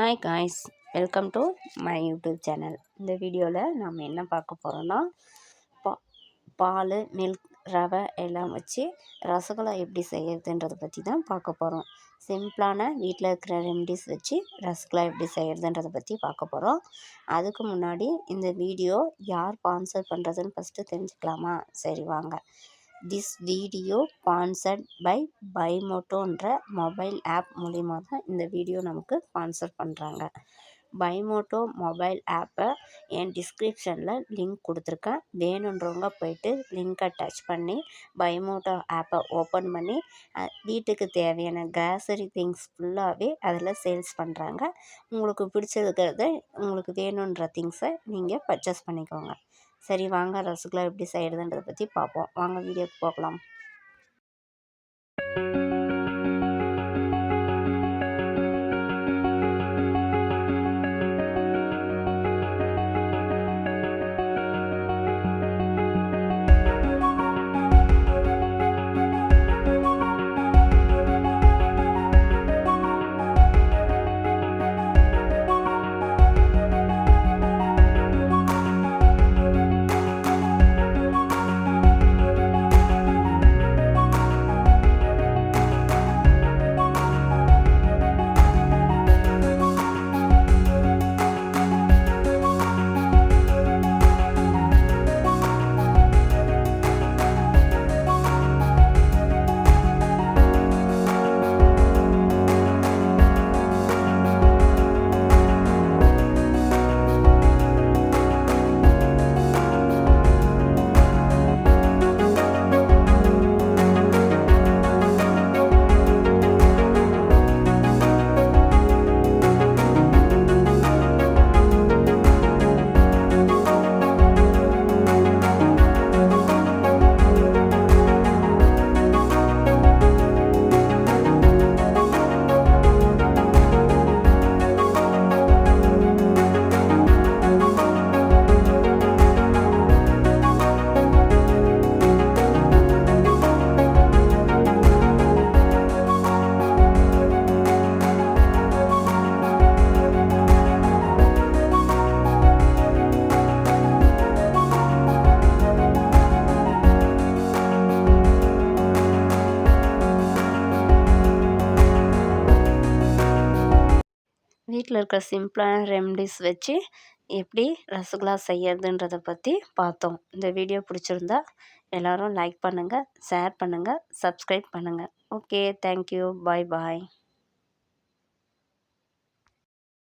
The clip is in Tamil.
Hi guys, welcome to my YouTube channel. இந்த வீடியோவில் நம்ம என்ன பார்க்க போகிறோன்னா, பா பால், மில்க், ரவை எல்லாம் வச்சு ரசகுல்லா எப்படி செய்கிறதுன்றதை பற்றி தான் பார்க்க போகிறோம். சிம்பிளான வீட்டில் இருக்கிற ரெமடிஸ் வச்சு ரசகுல்லா எப்படி செய்கிறதுன்றதை பற்றி பார்க்க போகிறோம். அதுக்கு முன்னாடி இந்த வீடியோ யார் ஸ்பான்சர் பண்ணுறதுன்னு ஃபஸ்ட்டு தெரிஞ்சுக்கலாமா? சரி வாங்க. திஸ் வீடியோ ஸ்பான்சர்ட் பை பைமோட்டோன்ற மொபைல் ஆப் மூலிமா தான் இந்த வீடியோ நமக்கு ஸ்பான்சர் பண்ணுறாங்க. பைமோட்டோ மொபைல் ஆப்பை என் டிஸ்கிரிப்ஷனில் லிங்க் கொடுத்துருக்கேன். வேணுன்றவங்க போய்ட்டு லிங்க்கை டச் பண்ணி பைமோட்டோ ஆப்பை ஓப்பன் பண்ணி வீட்டுக்கு தேவையான கிராசரி திங்ஸ் ஃபுல்லாகவே அதில் சேல்ஸ் பண்ணுறாங்க. உங்களுக்கு பிடிச்சிருக்கிறத உங்களுக்கு வேணுன்ற திங்ஸை நீங்கள் பர்ச்சேஸ் பண்ணிக்கோங்க. சரி வாங்க, ரசகுல்லா எப்படி செய்கிறதுன்றதை பற்றி பார்ப்போம். வாங்க வீடியோக்கு போகலாம். வீட்டில் இருக்கிற சிம்பிளான ரெமடிஸ் வச்சு எப்படி ரசகுல்லா செய்யறதுன்றதை பற்றி பார்த்தோம். இந்த வீடியோ பிடிச்சிருந்தா எல்லோரும் லைக் பண்ணுங்கள், ஷேர் பண்ணுங்கள், சப்ஸ்கிரைப் பண்ணுங்கள். ஓகே, தேங்க்யூ, பாய் பாய்.